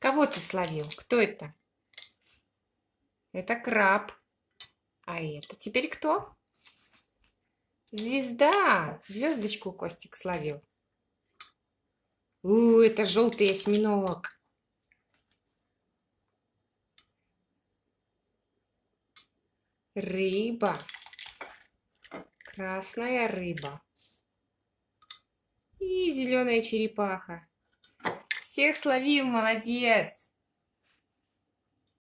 Кого ты словил? Кто это? Это краб. А это теперь кто? Звезда. Звездочку Костик словил. Это желтый осьминог. Рыба. Красная рыба. И зеленая черепаха. Всех словил, молодец.